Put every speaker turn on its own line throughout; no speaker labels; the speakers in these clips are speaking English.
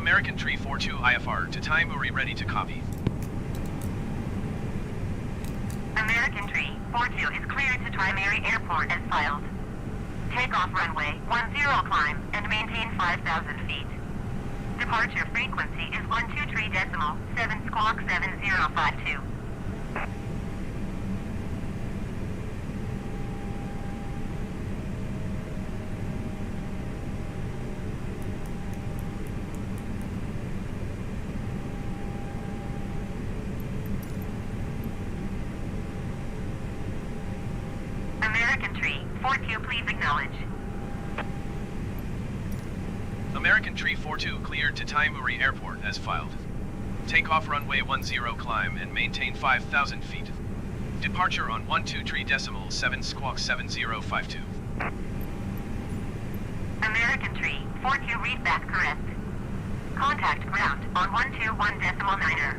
American Tree 42 IFR to Taimuri, ready to copy.
American Tree 42 is cleared to Taimuri Airport as filed. Takeoff runway 10 climb and maintain 5,000 feet. Departure frequency is 123.7 squawk 7052. American Tree 42, please acknowledge.
American Tree 42 cleared to Taimuri Airport as filed. Takeoff runway 10 climb and maintain 5,000 feet. Departure on 123.7 squawk 7052.
American Tree 42, read back correct. Contact ground on 121.9er.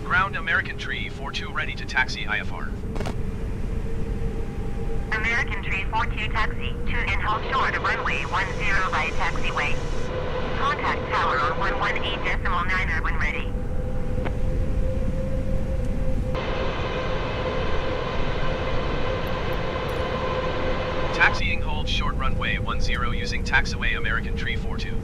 Ground American Tree 42 ready to taxi IFR.
American Tree 42 taxi to and hold short of runway 10 via taxiway. Contact tower on 118.9er when ready.
Taxiing hold short runway 10 using taxiway American Tree 42.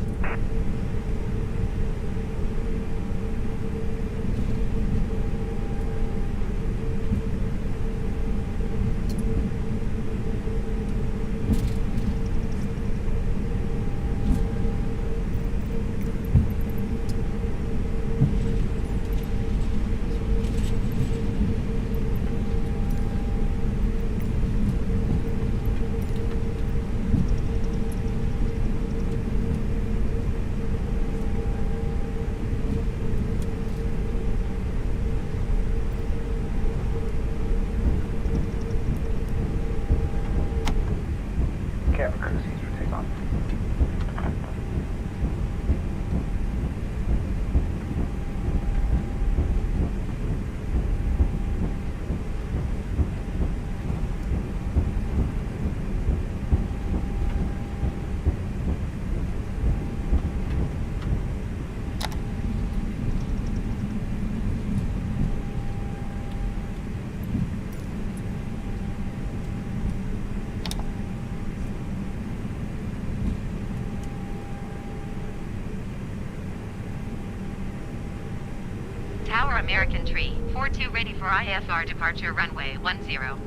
Tower American Tree 42 ready for IFR departure runway 10.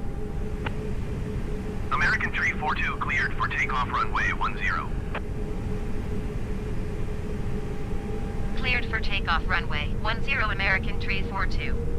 American Tree 42 cleared for takeoff runway 10.
Cleared for takeoff runway 10 American Tree 42.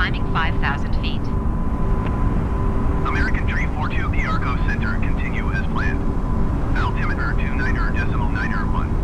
climbing 5,000 feet.
American Tree 42 Arco Center, continue as planned. Altimeter 29.991.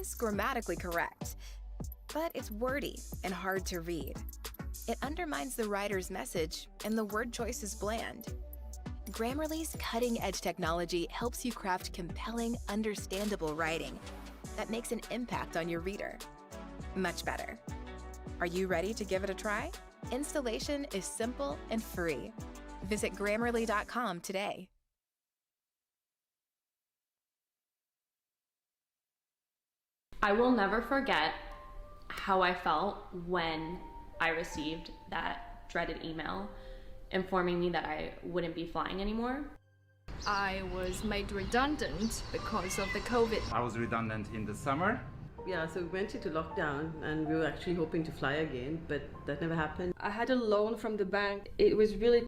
is grammatically correct, but it's wordy and hard to read. It undermines the writer's message, and the word choice is bland. Grammarly's cutting-edge technology helps you craft compelling, understandable writing that makes an impact on your reader. Much better. Are you ready to give it a try? Installation is simple and free. Visit Grammarly.com today.
I will never forget how I felt when I received that dreaded email informing me that I wouldn't be flying anymore.
I was made redundant because of the COVID.
I was redundant in the summer.
Yeah, so we went into lockdown and we were actually hoping to fly again, but that never happened.
I had a loan from the bank. It was really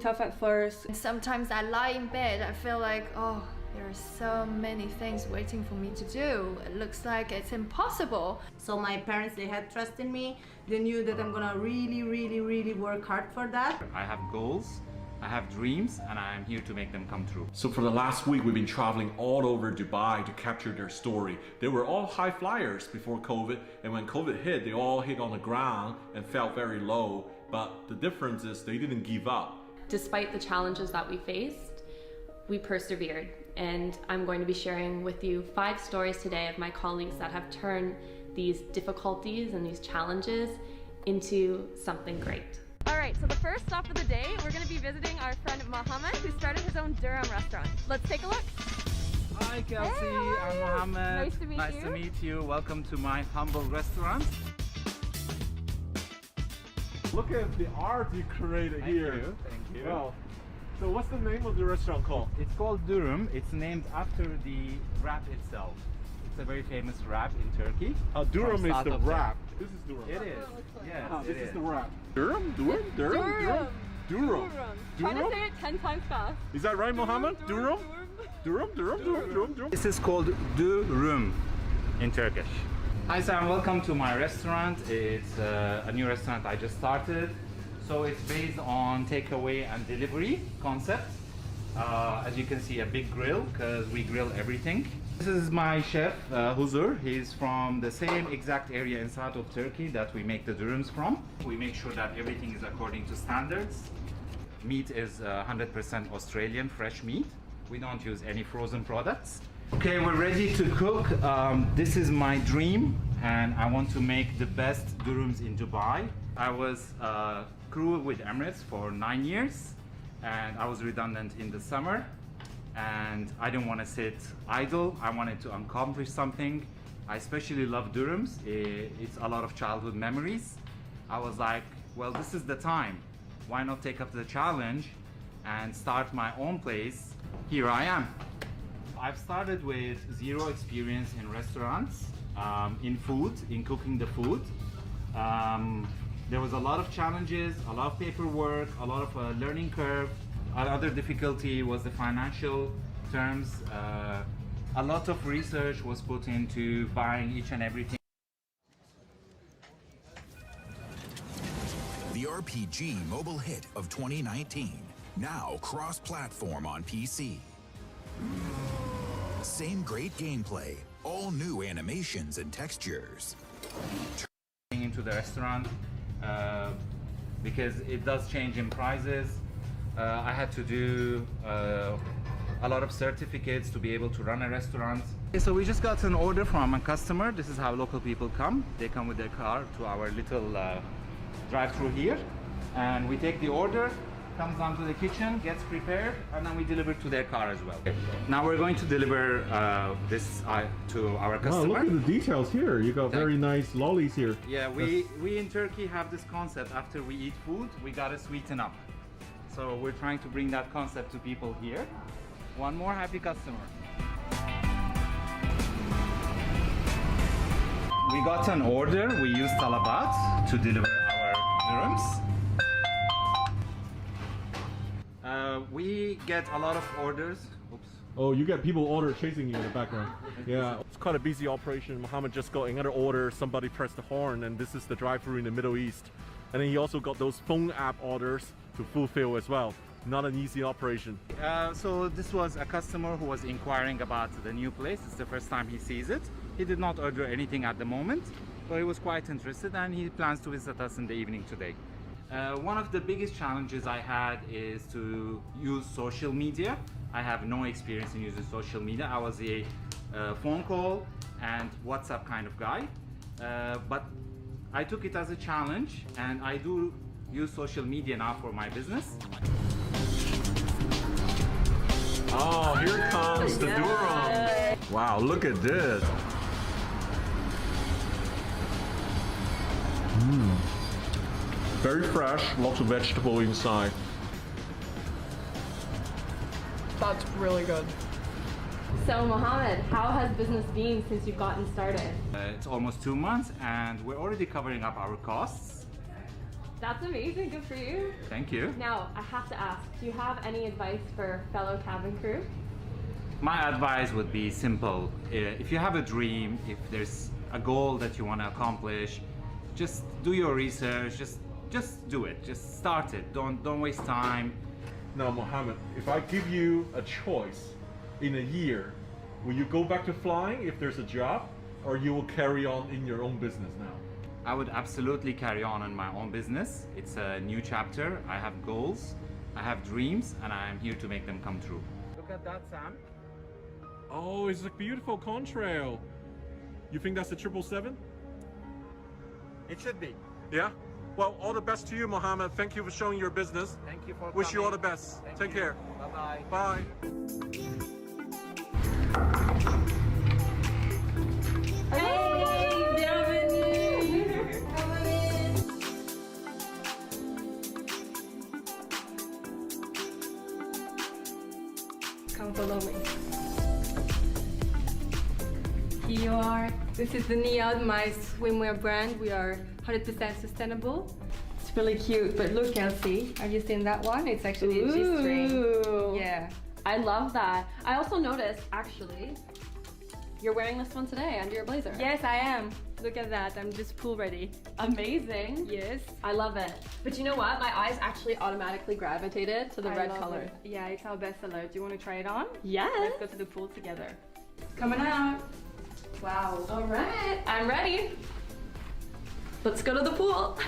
tough at first.
And sometimes I lie in bed, I feel like, oh, there are so many things waiting for me to do. It looks like it's impossible.
So my parents, they had trust in me. They knew that I'm gonna really work hard for that.
I have goals, I have dreams, and I'm here to make them come true.
So for the last week, we've been traveling all over Dubai to capture their story. They were all high flyers before COVID, and when COVID hit, they all hit on the ground and felt very low. But the difference is they didn't give up.
Despite the challenges that we faced, we persevered. And I'm going to be sharing with you 5 stories today of my colleagues that have turned these difficulties and these challenges into something great.
All right, so the first stop of the day, we're gonna be visiting our friend Bhamas, who started his own Durham restaurant. Let's take a look.
Hi Kelsey,
Hey,
I'm Mohammed.
Nice to meet you.
Nice to meet you. Welcome to my humble restaurant.
Look at the art you created here.
Thank you.
Wow. So what's the name of the restaurant called?
It's called Durham. It's named after the wrap itself. It's a very famous wrap in Turkey.
Durham
From
is
south
the
of
wrap. This is Durham.
It is. Yes,
This
it
is the wrap. Durham? Durham? Durham? Durham?
Try to say it 10 times fast.
Is that right, Mohammed? Durham? Durham?
This is called Durham in Turkish. Hi Sam, welcome to my restaurant. It's a new restaurant I just started. So it's based on takeaway and delivery concept. As you can see, a big grill because we grill everything. This is my chef, Huzur. He's from the same exact area in south of Turkey that we make the durums from. We make sure that everything is according to standards. Meat is 100% Australian fresh meat. We don't use any frozen products. Okay, we're ready to cook. This is my dream, and I want to make the best durums in Dubai. I was crew with Emirates for 9 years, and I was redundant in the summer, and I didn't want to sit idle. I wanted to accomplish something. I especially love durums. It's a lot of childhood memories. I was like, well, this is the time. Why not take up the challenge and start my own place? Here I am. I've started with zero experience in restaurants, in food, in cooking the food. There was a lot of challenges, a lot of paperwork, a lot of learning curve. Another difficulty was the financial terms. A lot of research was put into buying each and everything.
The RPG mobile hit of 2019, now cross-platform on PC. Same great gameplay, all new animations and textures.
Into the restaurant because it does change in prices. I had to do a lot of certificates to be able to run a restaurant. Okay, so we just got an order from a customer. This is how local people come. They come with their car to our little drive-through here, and we take the order, comes down to the kitchen, gets prepared, and then we deliver to their car as well. Okay. Now we're going to deliver this to our customer.
Wow, look at the details here. You got very nice lollies here.
Yeah, we in Turkey have this concept: after we eat food, we gotta sweeten up. So we're trying to bring that concept to people here. One more happy customer. We got an order. We used Talabat to deliver our dirhams. We get a lot of orders. Oops.
Oh, you get people order chasing you in the background. Yeah, it's quite a busy operation. Mohammed just got another order. Somebody pressed the horn, and this is the drive-thru in the Middle East. And then he also got those phone app orders to fulfill as well. Not an easy operation.
So this was a customer who was inquiring about the new place. It's the first time he sees it. He did not order anything at the moment, but he was quite interested and he plans to visit us in the evening today. One of the biggest challenges I had is to use social media. I have no experience in using social media. I was a phone call and WhatsApp kind of guy, but I took it as a challenge and I do use social media now for my business.
Oh, here comes the durum. Wow, look at this. Very fresh, lots of vegetable inside.
That's really good. So Mohammed, how has business been since you've gotten started?
It's almost 2 months and we're already covering up our costs.
That's amazing, good for you.
Thank you.
Now, I have to ask, do you have any advice for fellow cabin crew?
My advice would be simple. If you have a dream, if there's a goal that you want to accomplish, just do your research, just do it, just start it, don't waste time.
Now, Mohammed, if I give you a choice in a year, will you go back to flying if there's a job, or you will carry on in your own business now?
I would absolutely carry on in my own business. It's a new chapter. I have goals, I have dreams, and I am here to make them come true. Look at that, Sam.
Oh, it's a beautiful contrail. You think that's a 777?
It should be.
Yeah? Well, all the best to you, Mohammed. Thank you for showing your business.
Thank you for
Wish
coming.
you all the best. Take care.
Bye-bye.
Bye.
Hey, bienvenue! Come follow me. Here you are. This is the Neon, my swimwear brand. We are 100% sustainable. It's really cute, but look, Kelsey, have you seen that one? It's actually a G-string. Yeah.
I love that. I also noticed, actually, you're wearing this one today under your blazer.
Yes, I am. Look at that. I'm just pool ready.
Amazing.
Yes.
I love it. But you know what? My eyes actually automatically gravitated to the red
love
color.
it. Yeah, it's our best seller. Do you want to try it on?
Yes.
Let's go to the pool together. Coming out. Wow.
All right. I'm ready. Let's go to the pool.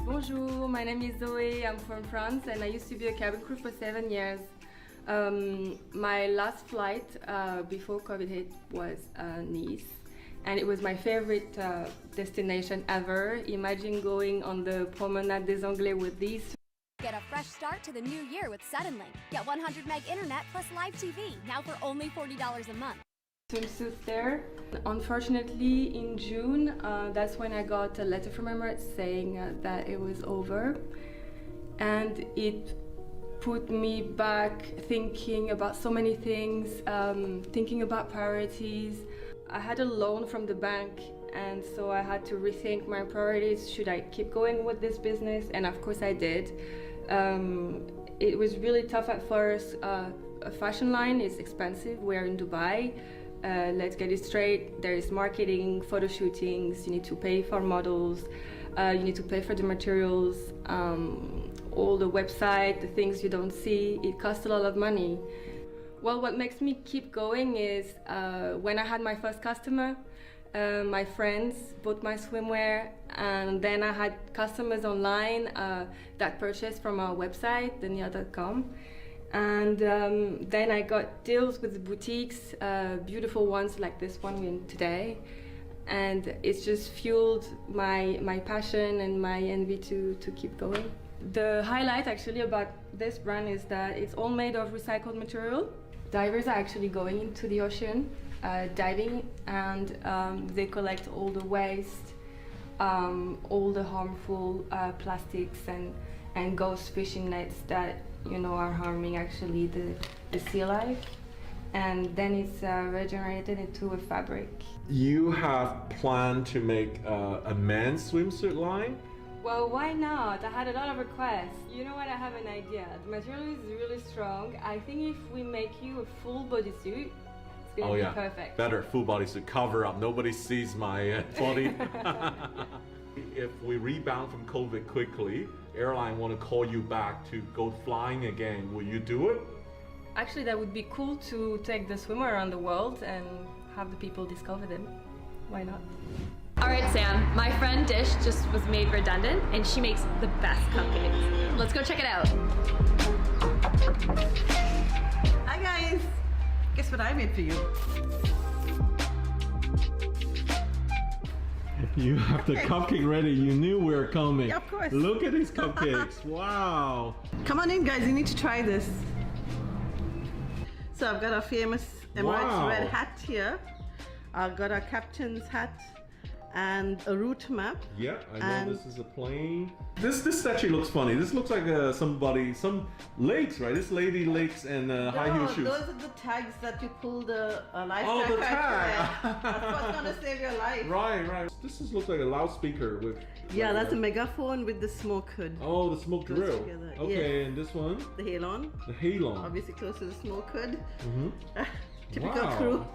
Bonjour, my name is Zoe. I'm from France and I used to be a cabin crew for 7 years. My last flight before COVID hit was Nice, and it was my favorite destination ever. Imagine going on the Promenade des Anglais with these.
Get a fresh start to the new year with Suddenlink. Get 100 meg internet plus live TV, now for only $40 a month.
Swimsuits there. Unfortunately, in June, that's when I got a letter from Emirates saying that it was over, and it put me back thinking about so many things, thinking about priorities. I had a loan from the bank, and so I had to rethink my priorities. Should I keep going with this business? And of course I did. It was really tough at first. A fashion line is expensive. We're in Dubai. Let's get it straight. There is marketing, photo shootings, you need to pay for models, you need to pay for the materials, all the website, the things you don't see. It costs a lot of money. Well, what makes me keep going is when I had my first customer, my friends bought my swimwear, and then I had customers online that purchased from our website, thenia.com. And then I got deals with the boutiques, beautiful ones like this one we're in today, and it's just fueled my passion and my envy to keep going. The highlight actually about this brand is that it's all made of recycled material. Divers are actually going into the ocean, diving, and they collect all the waste, all the harmful plastics and ghost fishing nets that are harming actually the sea life, and then it's regenerated into a fabric.
You have planned to make a men's swimsuit line?
Well, why not? I had a lot of requests. You know what? I have an idea. The material is really strong. I think if we make you a full bodysuit, it's gonna be perfect.
Better full bodysuit, cover up. Nobody sees my body. If we rebound from COVID quickly, airline want to call you back to go flying again, will you do it?
Actually, that would be cool to take the swimmer around the world and have the people discover them. Why not?
All right, Sam, my friend Dish just was made redundant and she makes the best cupcakes. Let's go check it out.
Hi guys! Guess what I made for you?
You have the cupcake ready. You knew we were coming.
Yeah, of course.
Look at these cupcakes. Wow.
Come on in guys, you need to try this. So I've got a famous Emirates red hat here. I've got a captain's hat and a route map.
Yeah, I know this is a plane. This actually looks funny. This looks like some lakes, right? This lady lakes and high heel shoes.
Those are the tags that you pull the life
jacket. Oh, the tag!
That's what's gonna save your life.
Right. Looks like a loudspeaker with...
Yeah, that's a megaphone with the smoke hood.
Oh, the smoke drill.
Together.
Okay,
yes.
And this one?
The halon.
The halon.
Obviously close to the smoke hood.
Mm-hmm.
Typical crew.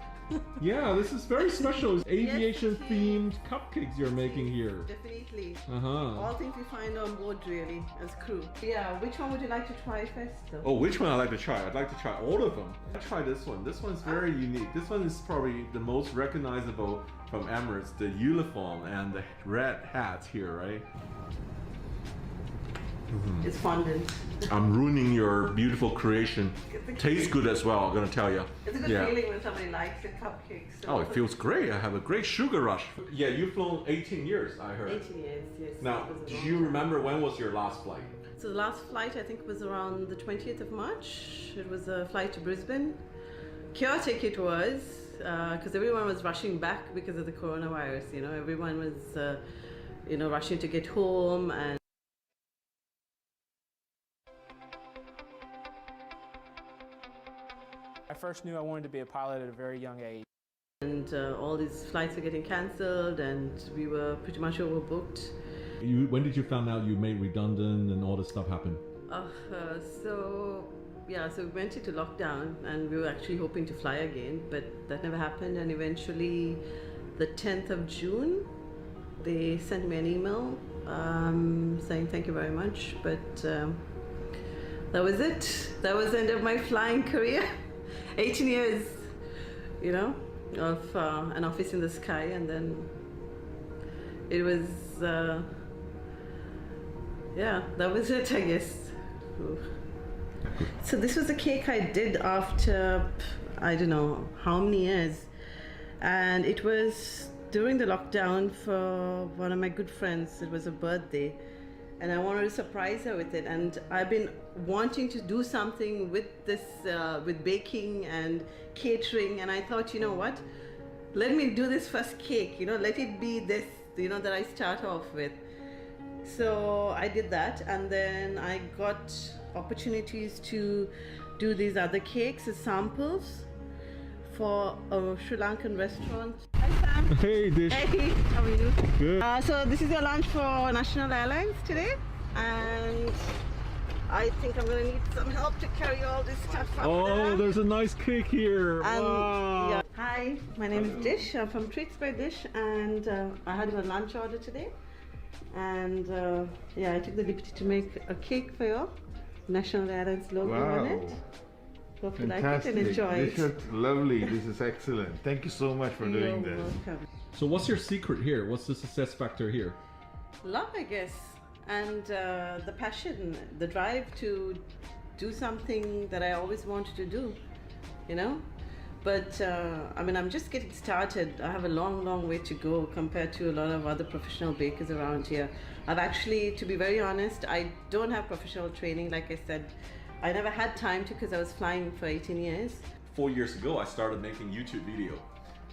Yeah, this is very special. It's aviation themed cupcakes you're making here.
Definitely.
Uh-huh.
All things we find on board really as crew. Yeah, which one would you like to try first though?
Oh, which one I'd like to try? I'd like to try all of them. I'll try this one. This one's very unique. This one is probably the most recognizable from Emirates, the uniform and the red hats here, right?
It's fondant.
I'm ruining your beautiful creation. Tastes good as well, I'm gonna tell you.
It's a good feeling when somebody likes the cupcakes. So
oh, it feels great. I have a great sugar rush. Yeah, you've flown 18 years, I heard.
18 years, yes.
Now, do you remember when was your last flight?
So the last flight I think was around the 20th of March. It was a flight to Brisbane. Chaotic it was, because everyone was rushing back because of the coronavirus, you know. Everyone was, rushing to get home and
I first knew I wanted to be a pilot at a very young age.
And all these flights were getting cancelled and we were pretty much overbooked.
When did you find out you made redundant and all this stuff happened?
So we went into lockdown and we were actually hoping to fly again, but that never happened. And eventually the 10th of June, they sent me an email saying thank you very much, but that was it. That was the end of my flying career. 18 years, of an office in the sky, and then it was, that was it, I guess. Ooh. So this was a cake I did after, I don't know how many years, and it was during the lockdown for one of my good friends. It was a birthday. And I wanted to surprise her with it, and I've been wanting to do something with this, with baking and catering, and I thought, you know what, let me do this first cake, let it be this, that I start off with. So I did that, and then I got opportunities to do these other cakes as samples for a Sri Lankan restaurant. Hi Sam.
Hey Dish.
Hey, how are you?
Good.
So this is your lunch for National Airlines today, and I think I'm going to need some help to carry all this stuff up.
Oh, there's a nice cake here.
And,
wow.
Yeah. Hi, my name is Dish. I'm from Treats by Dish, and I had a lunch order today, and I took the liberty to make a cake for you. National Airlines logo on it. Hope you like it and enjoy it.
This looks lovely. This is excellent. Thank you so much for doing this.
Welcome.
So what's your secret here? What's the success factor here?
Love, I guess, and the passion, the drive to do something that I always wanted to do, But I'm just getting started. I have a long way to go compared to a lot of other professional bakers around here. I've actually, to be very honest, I don't have professional training, like I said. I never had time to because I was flying for 18 years.
4 years ago, I started making YouTube video.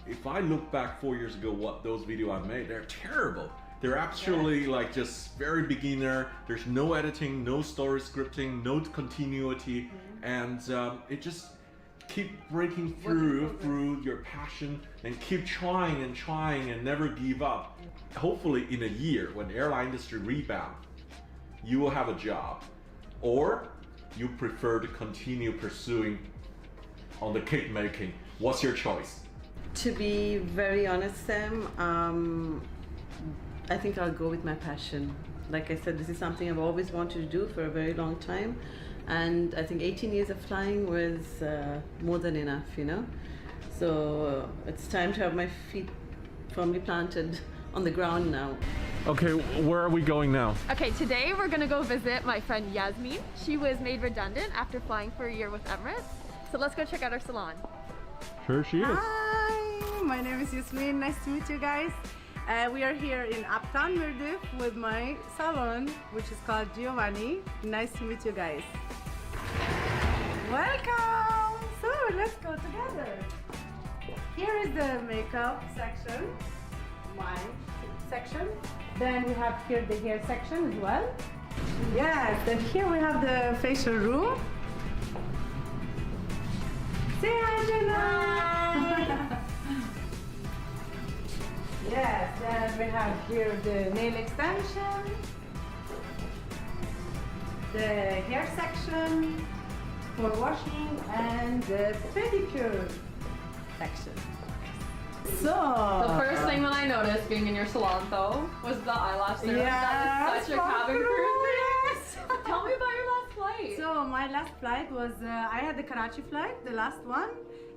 If I look back 4 years ago, what those videos I made, they're terrible. They're actually like just very beginner. There's no editing, no story scripting, no continuity, and it just keep breaking through your passion and keep trying and never give up. Hopefully in a year when the airline industry rebound, you will have a job, or you prefer to continue pursuing on the cake making. What's your choice?
To be very honest, Sam, I think I'll go with my passion. like I said, this is something I've always wanted to do for a very long time, and I think 18 years of flying was more than enough, you know. So it's time to have my feet firmly planted on the ground now.
Okay, where are we going now?
Okay, today we're gonna go visit my friend Yasmin. She was made redundant after flying for a year with Emirates. So let's go check out our salon.
Sure she is.
Hi, my name is Yasmin. Nice to meet you guys. We are here in Uptown Mirdif with my salon, which is called Giovanni. Nice to meet you guys. Welcome! So let's go together. Here is the makeup section, my section. Then we have here the hair section as well. Yes, then here we have the facial room. Say hi, Jenna! Yes, then we have here the nail extension, the hair section for washing, and the pedicure section. So
The first thing that I noticed being in your salon though was the eyelash serum.
Yeah,
That was such a cabin crew.
yes.
Tell me about your last flight.
So my last flight was, I had the Karachi flight, the last one.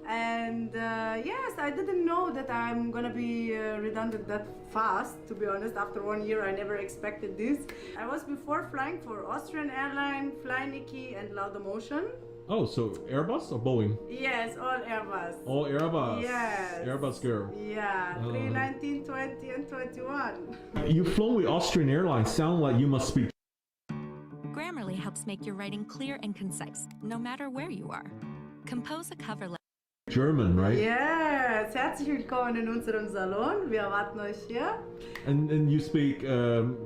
And yes, I didn't know that I'm gonna be redundant that fast, to be honest. After 1 year, I never expected this. I was before flying for Austrian Airlines, Fly Niki, and Laudamotion.
Oh, so Airbus or Boeing?
Yes, all Airbus.
All Airbus.
Yes.
Airbus girl.
Yeah, 319, 20, and 21.
You've flown with Austrian Airlines. Sound like you must speak.
Grammarly helps make your writing clear and concise, no matter where you are. Compose a cover letter.
German, right?
Yes, herzlich willkommen in unserem Salon. Wir erwarten euch hier.
And you speak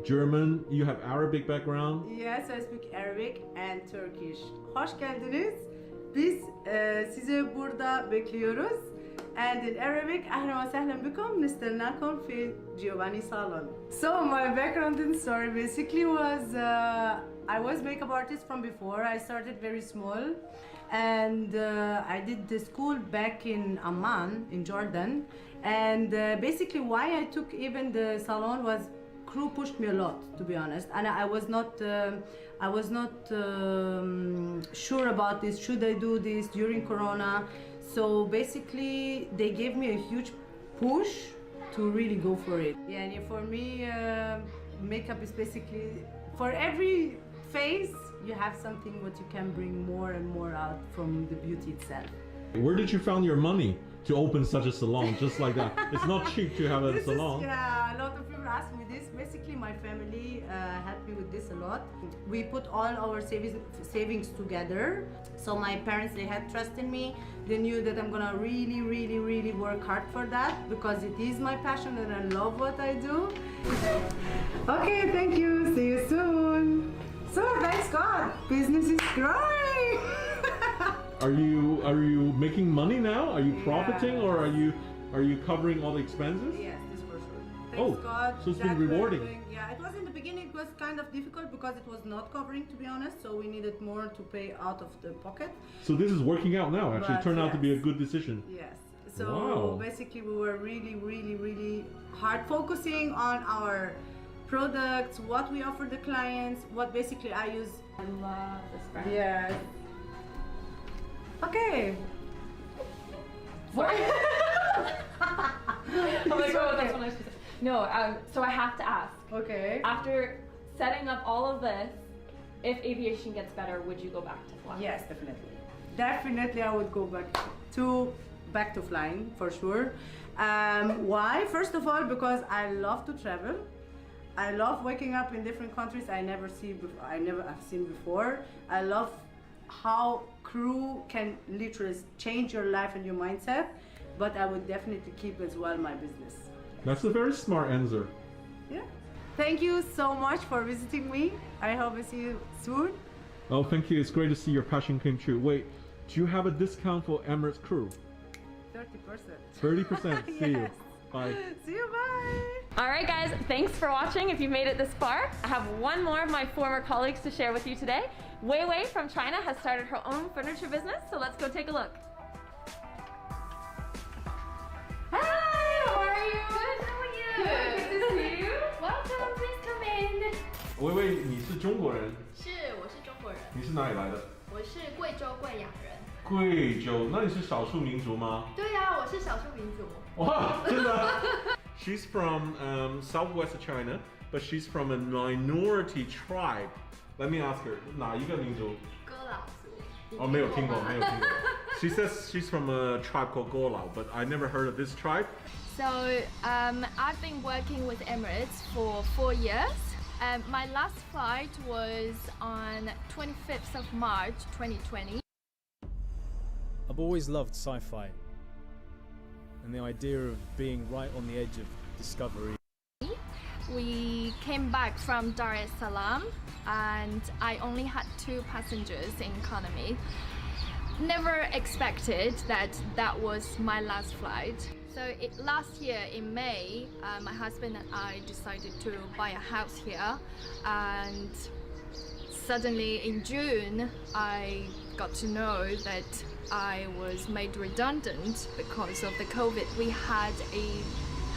German. You have Arabic background.
Yes, I speak Arabic and Turkish. Hoş geldiniz. Biz sizi burada bekliyoruz. And in Arabic, أهلا وسهلا بكم. نستناكم في Giovanni Salon. So my background in story basically was I was makeup artist from before. I started very small. And I did the school back in Amman, in Jordan. And basically why I took even the salon was crew pushed me a lot, to be honest. And I was not sure about this. Should I do this during Corona? So basically they gave me a huge push to really go for it. Yeah, and for me, makeup is basically, for every phase, you have something what you can bring more and more out from the beauty itself.
Where did you find your money to open such a salon just like that? It's not cheap to have a salon.
Yeah, a lot of people ask me this. Basically, my family helped me with this a lot. We put all our savings together. So my parents, they had trust in me. They knew that I'm gonna really, really, really work hard for that because it is my passion and I love what I do. Okay, thank you. See you soon. So thanks God, business is growing.
Are you making money now? Are you profiting, or are you covering all the expenses?
Yes, this for sure. Thanks God.
So it's been rewarding.
Yeah, it was in the beginning. It was kind of difficult because it was not covering, to be honest. So we needed more to pay out of the pocket.
So this is working out now. Actually,
But
it turned out to be a
yes.
good decision.
Yes. So
Wow.
basically, we were really, really, really hard focusing on our products, what we offer the clients, what basically I use.
I love this brand.
Yes. Okay.
Sorry. Oh my
It's
God,
okay.
that's what I was gonna say. No, so I have to ask.
Okay.
After setting up all of this, if aviation gets better, would you go back to flying?
Yes, definitely. Definitely, I would go back to flying for sure. Why? First of all, because I love to travel. I love waking up in different countries I never have seen before. I love how crew can literally change your life and your mindset. But I would definitely keep as well my business.
That's a very smart answer.
Yeah. Thank you so much for visiting me. I hope I see you soon.
Oh, thank you. It's great to see your passion came true. Wait, do you have a discount for Emirates crew?
30%.
30%. See you.
Yes.
Bye.
See you, bye.
All right, guys, thanks for watching. If you made it this far, I have one more of my former colleagues to share with you today. Wei Wei from China has started her own furniture business, so let's go take a look. Hi, how are you?
Good, how are you?
Good to see you.
Welcome, please come in.
薇薇，你是中国人？
是，我是中国人。
你是哪里来的？
我是贵州贵阳人。
贵州，那你是少数民族吗？
对呀，我是少数民族。
哇，真的？She's from southwest China, but she's from a minority tribe. Let me ask her， 哪一个民族？
哥老族。
哦，没有听过，没有听过。She says she's from a tribe called Golao, but I never heard of this tribe.
So I've been working with Emirates for 4 years. My last flight was on 25th of March 2020.
I've always loved sci-fi and the idea of being right on the edge of discovery.
We came back from Dar es Salaam and I only had 2 passengers in economy. Never expected that that was my last flight. So last year in May, my husband and I decided to buy a house here, and suddenly in June I got to know that I was made redundant because of the COVID. We had a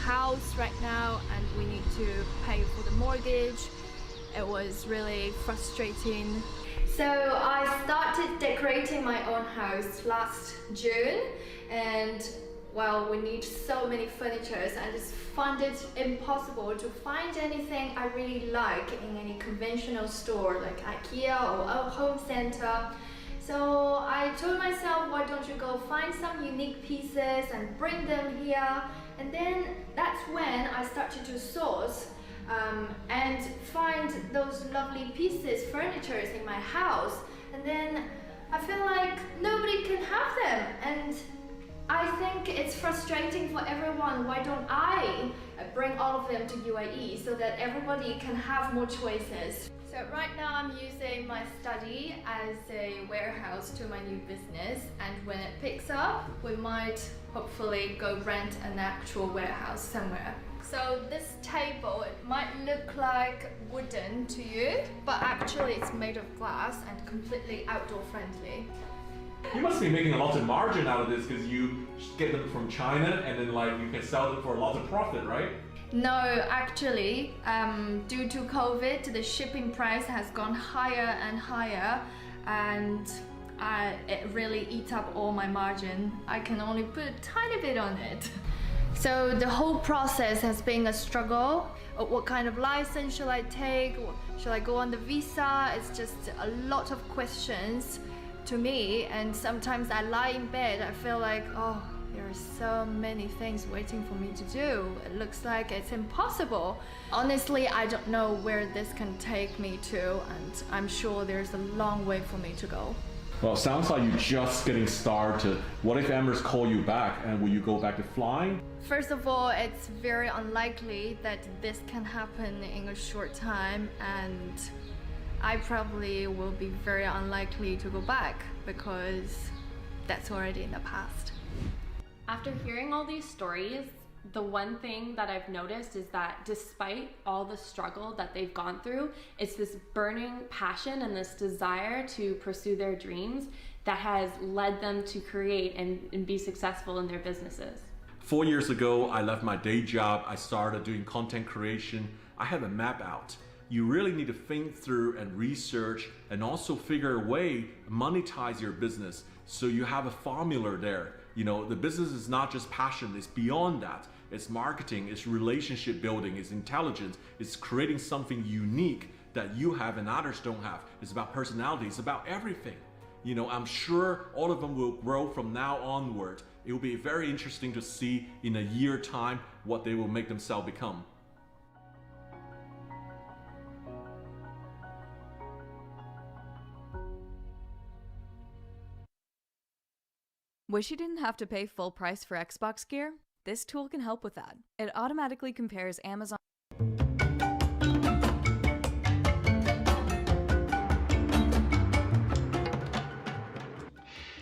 house right now and we need to pay for the mortgage. It was really frustrating. So I started decorating my own house last June, and well, we need so many furnitures. I just found it impossible to find anything I really like in any conventional store like IKEA or a home center. So I told myself, why don't you go find some unique pieces and bring them here? And then that's when I started to source and find those lovely pieces, furnitures in my house. And then I feel like nobody can have them. And I think it's frustrating for everyone. Why don't I bring all of them to UAE so that everybody can have more choices? So right now I'm using my study as a warehouse to my new business, and when it picks up, we might hopefully go rent an actual warehouse somewhere. So this table, it might look like wooden to you, but actually it's made of glass and completely outdoor friendly.
You must be making a lot of margin out of this because you get them from China and then like you can sell them for a lot of profit, right?
No, actually, due to COVID, the shipping price has gone higher and higher, and it really eats up all my margin. I can only put a tiny bit on it. So the whole process has been a struggle. What kind of license should I take? Should I go on the visa? It's just a lot of questions to me, and sometimes I lie in bed, I feel like, oh, there are so many things waiting for me to do. It looks like it's impossible. Honestly, I don't know where this can take me to, and I'm sure there's a long way for me to go.
Well, it sounds like you're just getting started. What if Emirates call you back, and will you go back to flying?
First of all, it's very unlikely that this can happen in a short time, and I probably will be very unlikely to go back because that's already in the past.
After hearing all these stories, the one thing that I've noticed is that despite all the struggle that they've gone through, it's this burning passion and this desire to pursue their dreams that has led them to create and be successful in their businesses.
4 years ago, I left my day job. I started doing content creation. I have a map out. You really need to think through and research and also figure a way to monetize your business so you have a formula there. You know, the business is not just passion, it's beyond that. It's marketing, it's relationship building, it's intelligence, it's creating something unique that you have and others don't have. It's about personality, it's about everything. You know, I'm sure all of them will grow from now onward. It will be very interesting to see in a year's time what they will make themselves become.
Wish you didn't have to pay full price for Xbox gear? This tool can help with that. It automatically compares Amazon.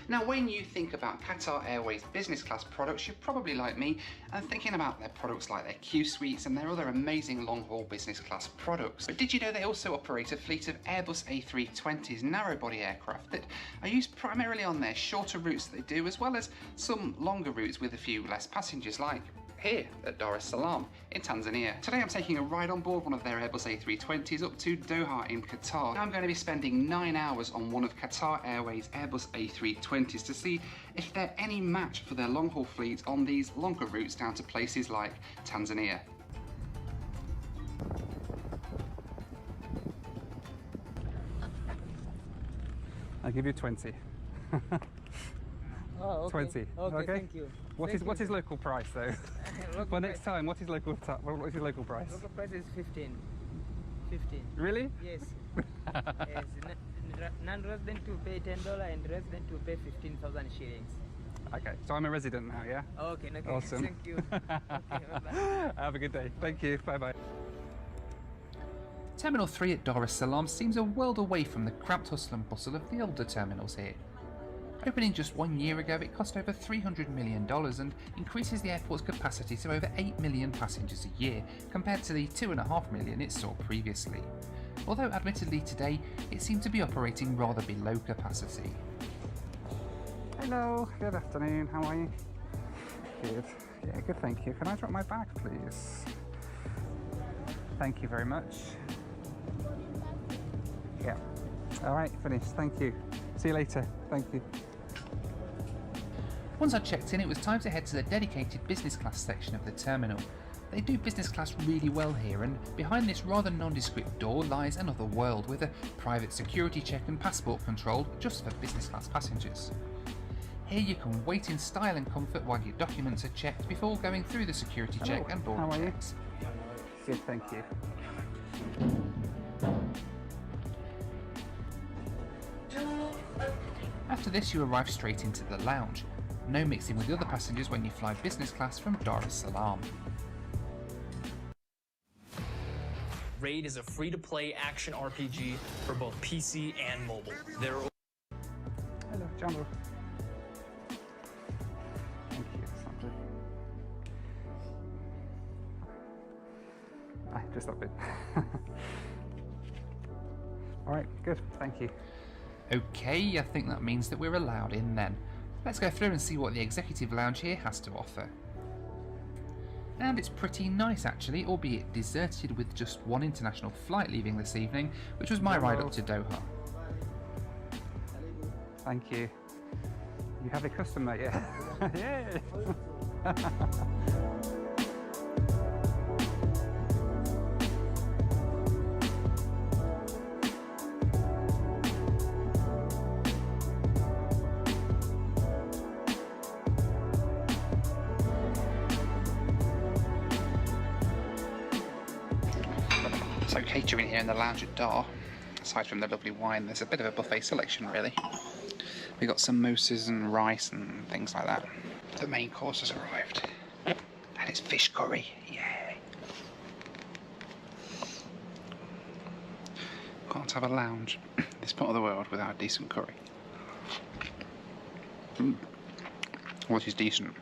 Now, when you think about Qatar Airways business class products, you're probably like me and thinking about their products like their Q suites and their other amazing long-haul business class products. But did you know they also operate a fleet of Airbus A320s narrow-body aircraft that are used primarily on their shorter routes that they do, as well as some longer routes with a few less passengers, like here at Dar es Salaam in Tanzania. Today I'm taking a ride on board one of their Airbus A320s up to Doha in Qatar. I'm going to be spending 9 hours on one of Qatar Airways Airbus A320s to see if they're any match for their long-haul fleet on these longer routes down to places like Tanzania.
I'll give you 20.
Oh, okay.
20.
Okay, thank you.
What is local price though? For next time, what is your local price?
Local price is 15. 15.
Really?
Yes. Yes. Non-resident to pay $10 and resident to pay 15,000 shillings.
Okay, so I'm a resident now, yeah?
Okay, okay.
Awesome.
Thank you. Okay, bye-bye.
Have a good day. Thank you. Bye-bye.
Terminal 3 at Dar es Salaam seems a world away from the cramped hustle and bustle of the older terminals here. Opening just 1 year ago, it cost over $300 million and increases the airport's capacity to over 8 million passengers a year, compared to the 2.5 million it saw previously. Although admittedly today, it seemed to be operating rather below capacity.
Hello, good afternoon, how are you? Good. Yeah, good, thank you. Can I drop my bag, please? Thank you very much. Yeah. Alright, finished. Thank you. See you later. Thank you.
Once I checked in, it was time to head to the dedicated business class section of the terminal. They do business class really well here, and behind this rather nondescript door lies another world with a private security check and passport control just for business class passengers. Here you can wait in style and comfort while your documents are checked before going through the security check and boarding checks.
Good, thank you.
After this, you arrive straight into the lounge. No mixing with the other passengers when you fly business class from Dar es Salaam.
Raid is a free-to-play action RPG for both PC and mobile.
Hello, Jumbo. Thank you, Sandra. Just a bit. Alright, good, thank you.
Okay, I think that means that we're allowed in then. Let's go through and see what the executive lounge here has to offer. And it's pretty nice actually, albeit deserted with just one international flight leaving this evening, which was my ride up to Doha.
Thank you. You have a customer, yeah. Yay!
So catering here in the lounge at Dar, aside from the lovely wine, there's a bit of a buffet selection really. We got samosas and rice and things like that. The main course has arrived. And it's fish curry, yay! Can't have a lounge in this part of the world without a decent curry. What is decent?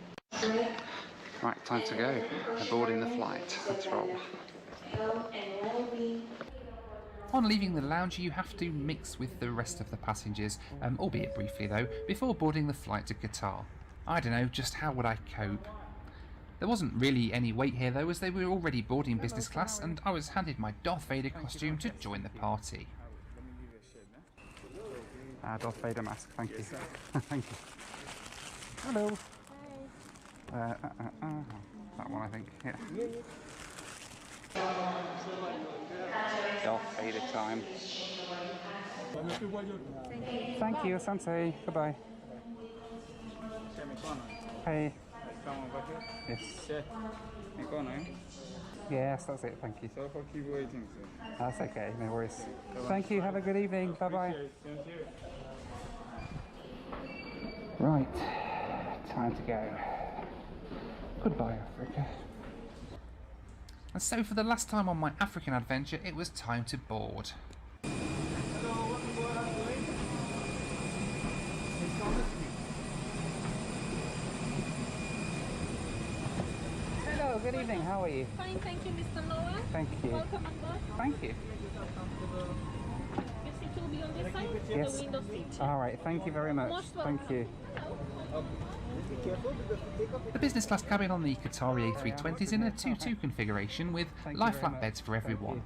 Right, time to go. Boarding the flight. Let's roll. On leaving the lounge, you have to mix with the rest of the passengers, albeit briefly though, before boarding the flight to Qatar. I don't know, just how would I cope? There wasn't really any wait here though, as they were already boarding business class, and I was handed my Darth Vader costume to join the party.
Darth Vader mask, thank you. Thank you. Hello. That one I think, yeah. Darth Vader time. Thank you, Sensei. Goodbye. Hey. Yes. Yes, that's it. Thank you.
Sorry for keep waiting, sir.
That's okay. No worries. Thank you. Have a good evening. Bye bye. Right. Time to go. Goodbye, Africa.
And so for the last time on my African adventure, it was time to board.
Hello, good evening. How are you?
Fine, thank you, Mr. Noah.
Thank you.
Welcome on board.
Thank you.
Your seat will be on this side,
Yes.
the window seat.
All right. Thank you very much.
Most welcome.
Thank you.
Hello.
The business class cabin on the Qatari A320 is in a 2-2 configuration with lie flat beds for everyone.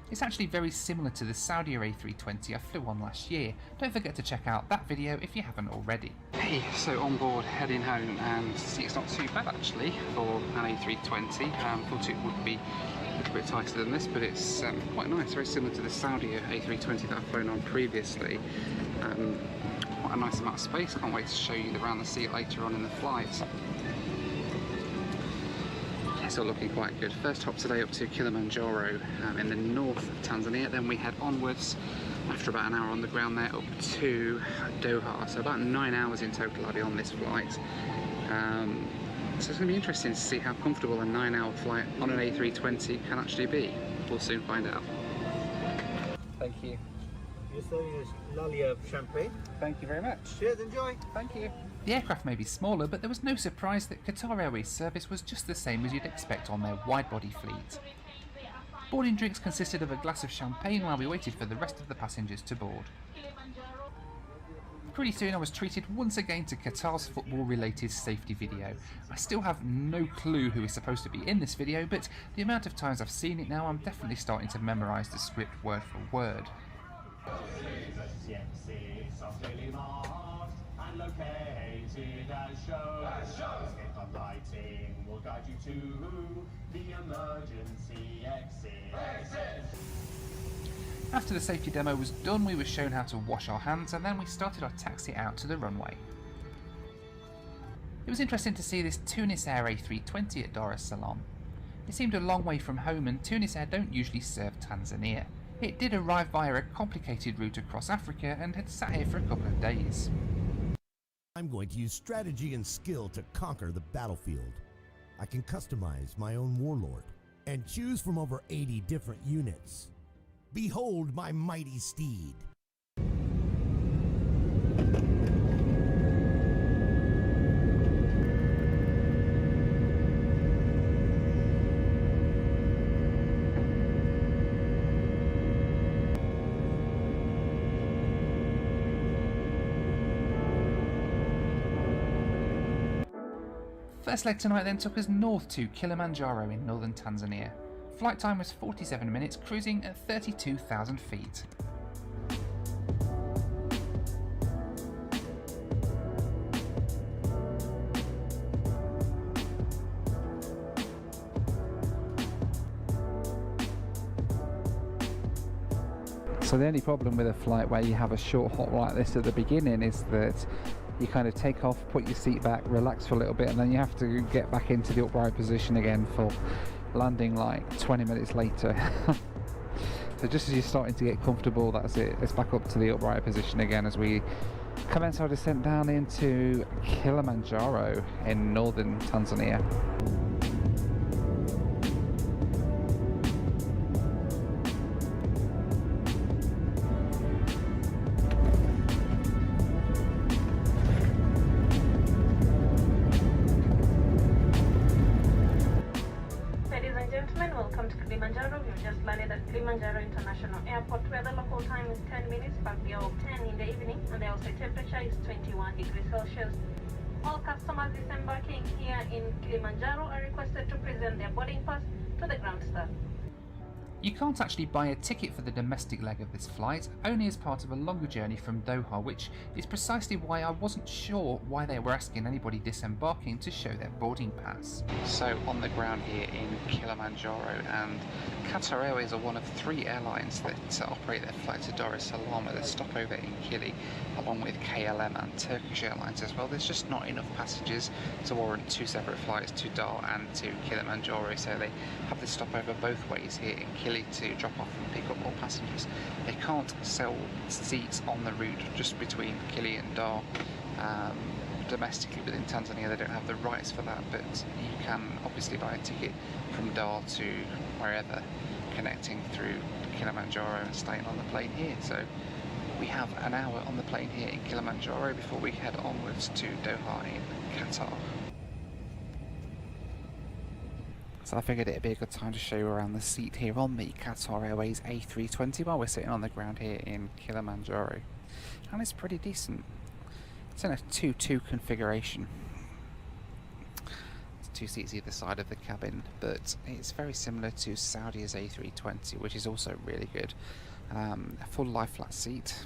It's actually very similar to the Saudi A320 I flew on last year. Don't forget to check out that video if you haven't already. Hey, so on board, heading home, and it's not too bad actually for an A320. Thought it would be a little bit tighter than this, but it's quite nice, very similar to the Saudi A320 that I've flown on previously. Quite a nice amount of space, can't wait to show you around the seat later on in the flight. It's all looking quite good. First hop today up to Kilimanjaro in the north of Tanzania, then we head onwards after about an hour on the ground there up to Doha, so about 9 hours in total I'll be on this flight. So it's going to be interesting to see how comfortable a 9-hour flight on an A320 can actually be. We'll soon find out. Thank you.
You're serving a lolly of champagne.
Thank you very much.
Cheers, enjoy.
Thank you. The aircraft may be smaller, but there was no surprise that Qatar Airways service was just the same as you'd expect on their wide-body fleet. Boarding drinks consisted of a glass of champagne while we waited for the rest of the passengers to board. Pretty soon I was treated once again to Qatar's football-related safety video. I still have no clue who is supposed to be in this video, but the amount of times I've seen it now, I'm definitely starting to memorise the script word for word.
Located as shows. Escape on lighting will guide you to the emergency exit.
After the safety demo was done, we were shown how to wash our hands, and then we started our taxi out to the runway. It was interesting to see this Tunis Air A320 at Dar es Salaam. It seemed a long way from home, and Tunis Air don't usually serve Tanzania. It did arrive via a complicated route across Africa and had sat here for a couple of days.
I'm going to use strategy and skill to conquer the battlefield. I can customize my own warlord and choose from over 80 different units. Behold my mighty steed.
First leg tonight then took us north to Kilimanjaro in northern Tanzania. Flight time was 47 minutes, cruising at 32,000 feet.
So the only problem with a flight where you have a short hop like this at the beginning is that you kind of take off, put your seat back, relax for a little bit, and then you have to get back into the upright position again for landing like 20 minutes later. So just as you're starting to get comfortable, that's it, it's back up to the upright position again as we commence our descent down into Kilimanjaro in northern Tanzania.
Welcome to Kilimanjaro. We've just landed at Kilimanjaro International Airport where the local time is 10 minutes past the hour of 10 in the evening and the outside temperature is 21 degrees Celsius. All customers disembarking here in Kilimanjaro are requested to present their boarding pass to the ground staff.
You can't actually buy a ticket for the domestic leg of this flight, only as part of a longer journey from Doha, which is precisely why I wasn't sure why they were asking anybody disembarking to show their boarding pass. So on the ground here in Kilimanjaro, and Qatar Airways are one of 3 airlines that operate their flight to Dar es Salaam with a stopover in Kili, along with KLM and Turkish Airlines as well. There's just not enough passengers to warrant 2 separate flights to Dar and to Kilimanjaro, so they have this stopover both ways here in Kili to drop off and pick up more passengers. They can't sell seats on the route just between Kili and Dar. Domestically within Tanzania they don't have the rights for that, but you can obviously buy a ticket from Dar to wherever, connecting through Kilimanjaro and staying on the plane here. So we have an hour on the plane here in Kilimanjaro before we head onwards to Doha in Qatar. So I figured it'd be a good time to show you around the seat here on the Qatar Airways A320 while we're sitting on the ground here in Kilimanjaro. And it's pretty decent. It's in a 2-2 configuration.
2 seats either side of the cabin, but it's very similar to Saudi's A320, which is also really good. A full lie flat seat,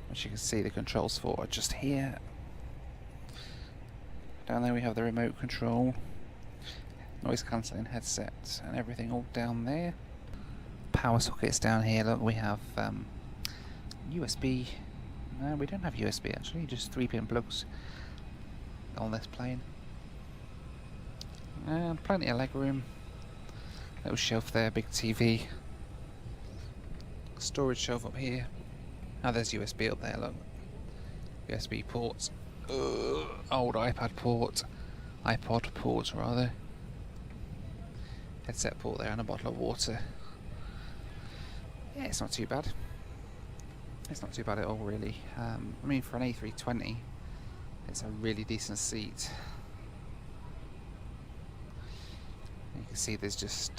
which you can see the controls for are just here. Down there we have the remote control, noise cancelling headset and everything all down there. Power sockets down here. Look, we have USB. No, we don't have USB actually, just 3-pin plugs on this plane. And plenty of leg room. Little shelf there, big TV. Storage shelf up here. Now there's USB up there, look. USB ports. Old iPad port. iPod port rather. Headset port there and a bottle of water. Yeah, it's not too bad. It's not too bad at all really. I mean, for an A320 it's a really decent seat. You can see there's just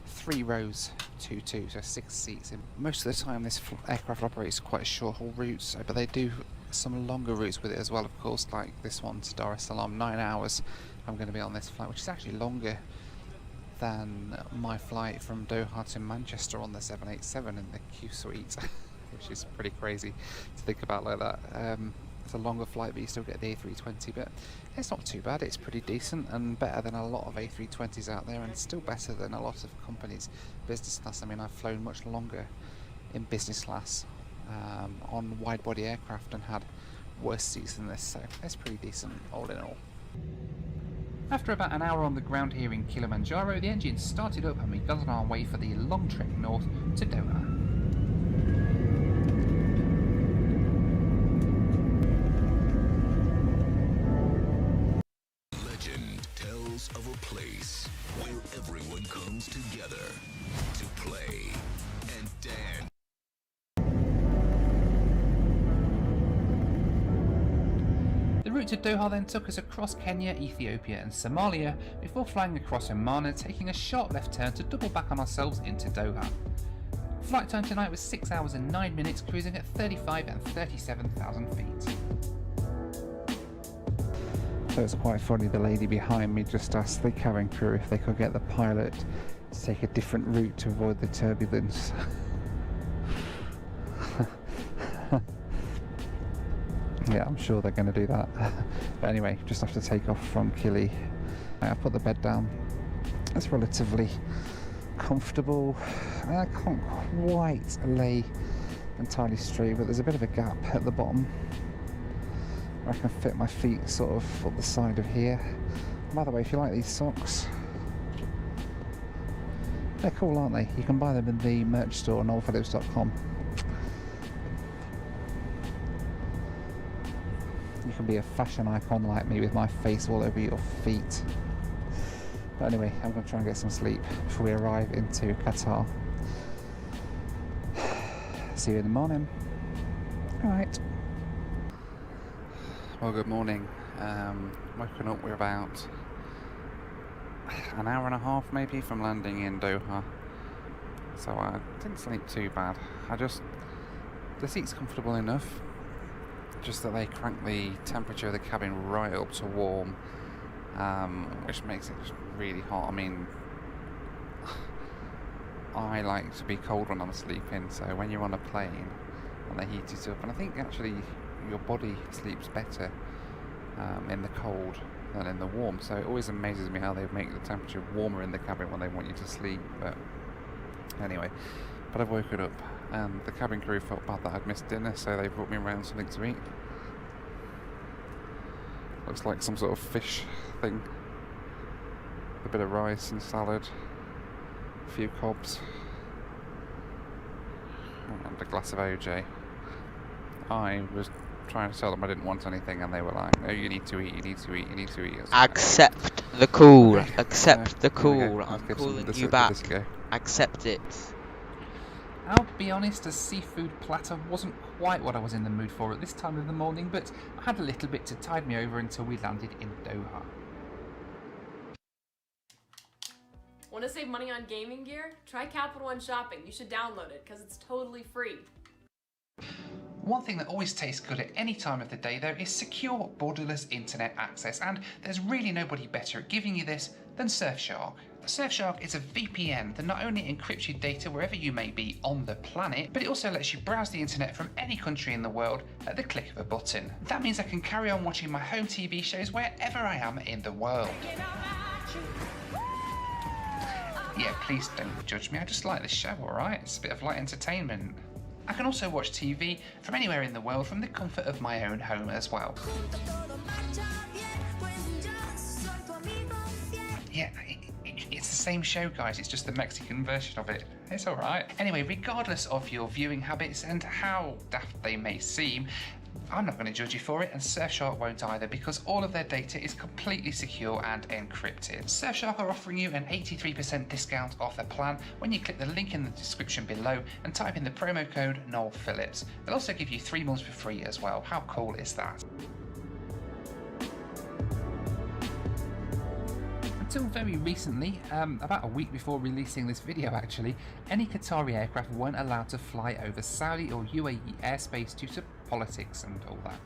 3 rows, 2, so 6 seats. Most of the time this aircraft operates quite short haul routes, but they do some longer routes with it as well, of course, like this one to Dar es Salaam, 9 hours. I'm going to be on this flight, which is actually longer than my flight from Doha to Manchester on the 787 in the Q suite, which is pretty crazy to think about like that. It's a longer flight, but you still get the A320, but it's not too bad. It's pretty decent and better than a lot of A320s out there, and still better than a lot of companies' business class. I mean, I've flown much longer in business class on wide-body aircraft and had worse seats than this, so it's pretty decent all in all. After about an hour on the ground here in Kilimanjaro, the engine started up and we got on our way for the long trek north to Doha.
Legend tells of a place where everyone comes together to play and dance.
The route to Doha then took us across Kenya, Ethiopia and Somalia before flying across Oman and taking a sharp left turn to double back on ourselves into Doha. Flight time tonight was 6 hours and 9 minutes, cruising at 35 and 37,000 feet. So it's quite funny, the lady behind me just asked the cabin crew if they could get the pilot to take a different route to avoid the turbulence. Yeah, I'm sure they're going to do that. But anyway, just have to take off from Kili. I put the bed down. It's relatively comfortable. I can't quite lay entirely straight, but there's a bit of a gap at the bottom where I can fit my feet sort of up the side of here. By the way, if you like these socks, they're cool, aren't they? You can buy them in the merch store on oldphillips.com. You can be a fashion icon like me with my face all over your feet. But anyway, I'm going to try and get some sleep before we arrive into Qatar. See you in the morning. Alright. Well, good morning. Woken up, we're about an hour and a half maybe from landing in Doha. So I didn't sleep too bad. The seat's comfortable enough. Just that they crank the temperature of the cabin right up to warm, which makes it just really hot. I mean, I like to be cold when I'm sleeping, so when you're on a plane and they heat it up, and I think actually your body sleeps better in the cold than in the warm, so it always amazes me how they make the temperature warmer in the cabin when they want you to sleep. But anyway, I've woken up and the cabin crew felt bad that I'd missed dinner, so they brought me around something to eat. Looks like some sort of fish thing. A bit of rice and salad, a few cobs, and a glass of OJ. I was trying to tell them I didn't want anything, and they were like, "No, you need to eat, you need to eat, you need to eat."
Accept the call.
Okay.
Accept the call. I'm
give
calling
this
you
a
back.
go.
Accept it.
I'll be honest, a seafood platter wasn't quite what I was in the mood for at this time of the morning, but I had a little bit to tide me over until we landed in Doha.
Want to save money on gaming gear? Try Capital One Shopping. You should download it because it's totally free.
One thing that always tastes good at any time of the day though is secure, borderless internet access, and there's really nobody better at giving you this than Surfshark. Surfshark is a VPN that not only encrypts your data wherever you may be on the planet, but it also lets you browse the internet from any country in the world at the click of a button. That means I can carry on watching my home TV shows wherever I am in the world. Yeah, please don't judge me, I just like the show, alright? It's a bit of light entertainment. I can also watch TV from anywhere in the world from the comfort of my own home as well. Yeah, it's the same show, guys, it's just the Mexican version of it. It's alright. Anyway, regardless of your viewing habits and how daft they may seem, I'm not going to judge you for it, and Surfshark won't either, because all of their data is completely secure and encrypted. Surfshark are offering you an 83% discount off their plan when you click the link in the description below and type in the promo code Noel Phillips. They'll also give you 3 months for free as well. How cool is that? Until very recently, about a week before releasing this video actually, any Qatari aircraft weren't allowed to fly over Saudi or UAE airspace due to politics and all that.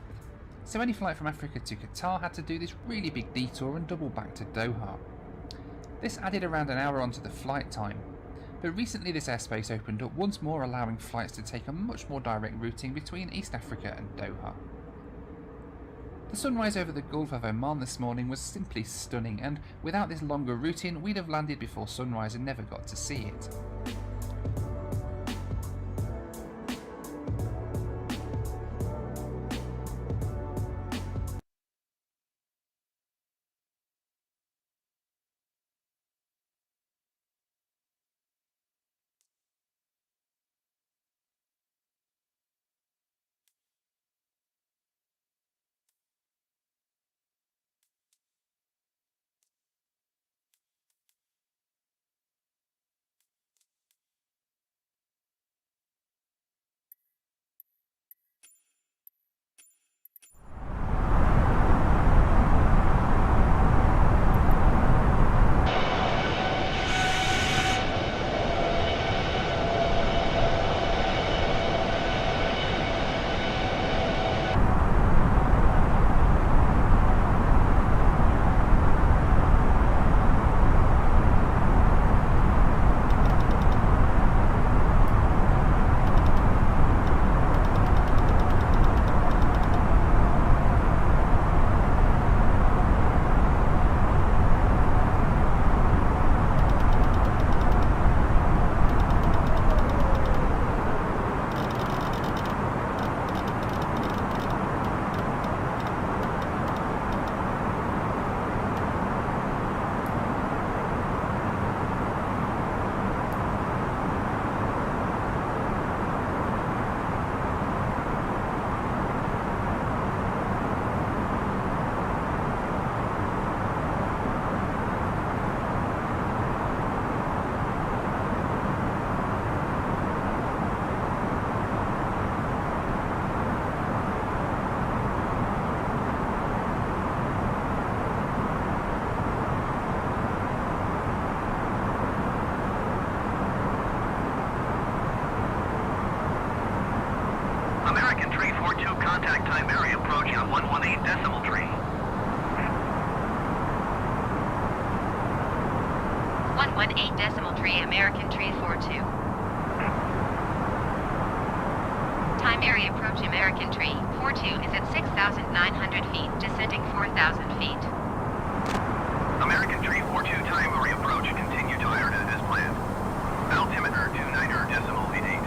So any flight from Africa to Qatar had to do this really big detour and double back to Doha. This added around an hour onto the flight time. But recently this airspace opened up once more, allowing flights to take a much more direct routing between East Africa and Doha. The sunrise over the Gulf of Oman this morning was simply stunning, and without this longer routine we'd have landed before sunrise and never got to see it.
American 342 contact time area approach on 118 decimal tree.
118 decimal tree, American 342. Time area approach American tree 42 is at 6,900 feet, descending 4,000 feet.
American 342 time area approach, continue to IRNet as planned. Altimeter 29er decimal 88.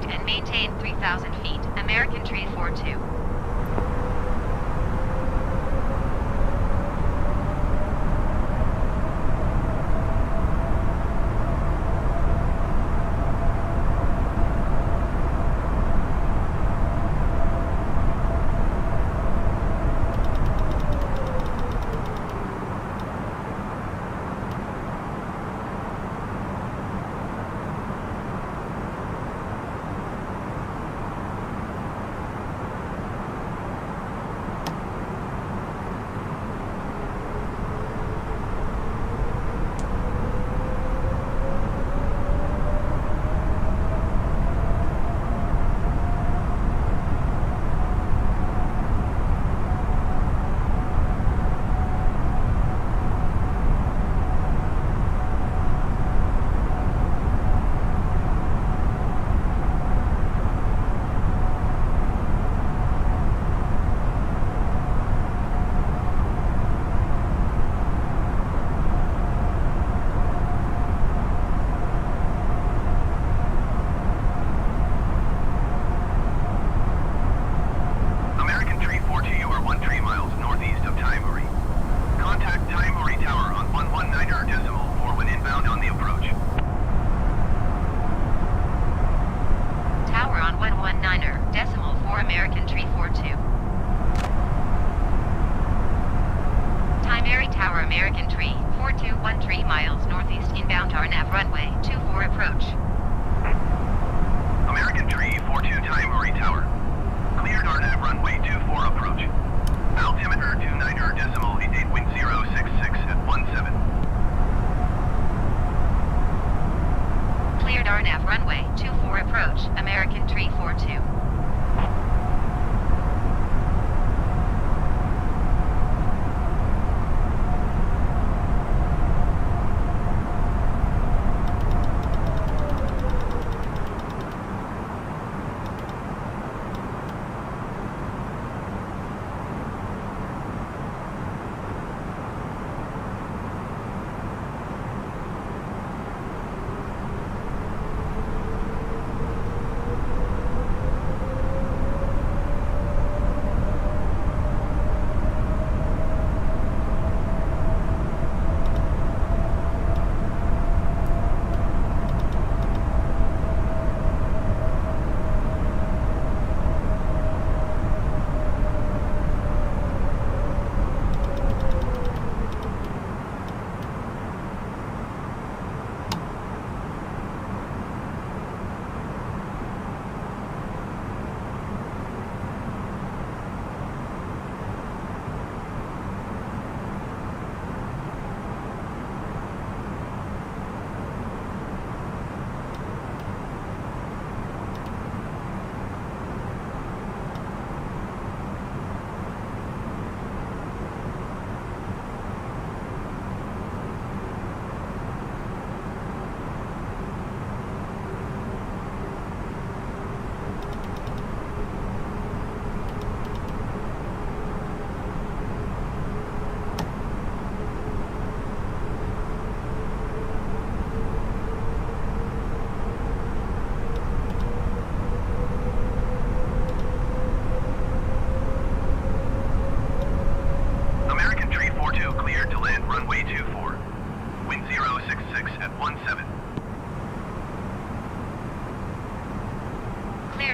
contact and maintain 3,000 feet. American Tree 42.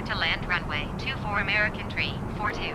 to land runway 24 American Tree 42.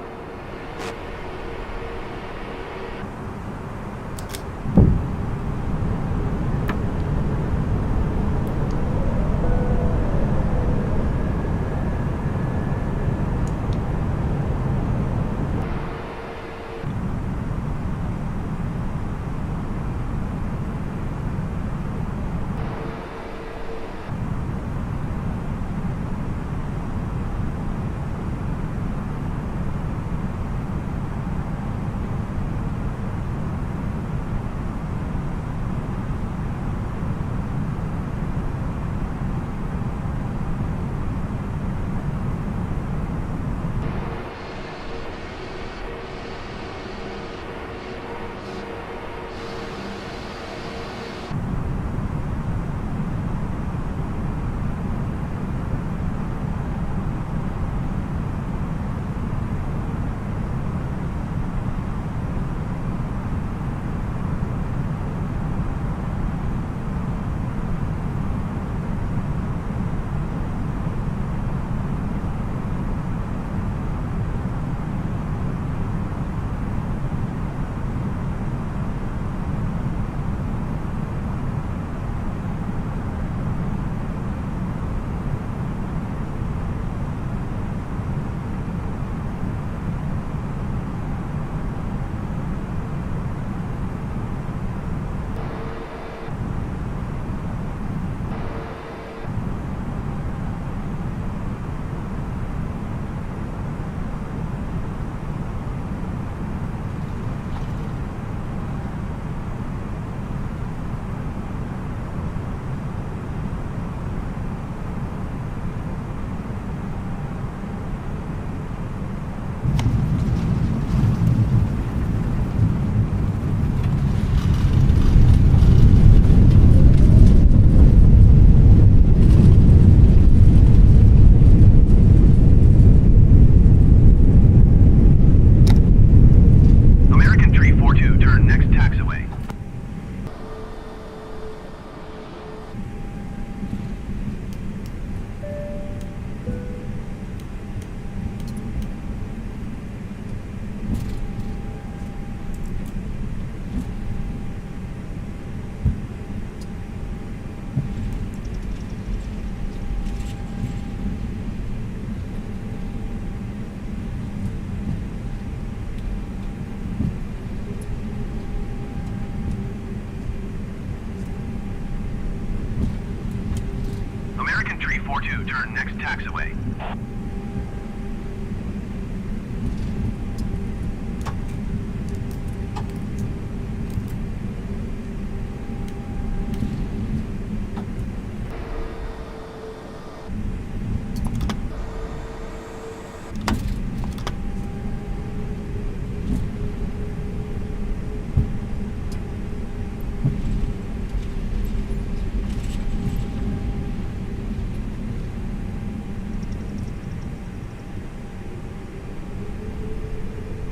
42, turn next taxiway.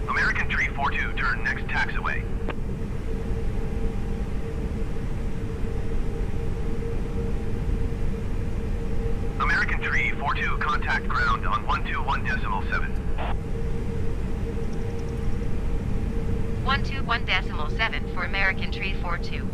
American Tree 42, turn next taxiway. American Tree 42, contact ground on 121.7.
121.7 for American Tree 42.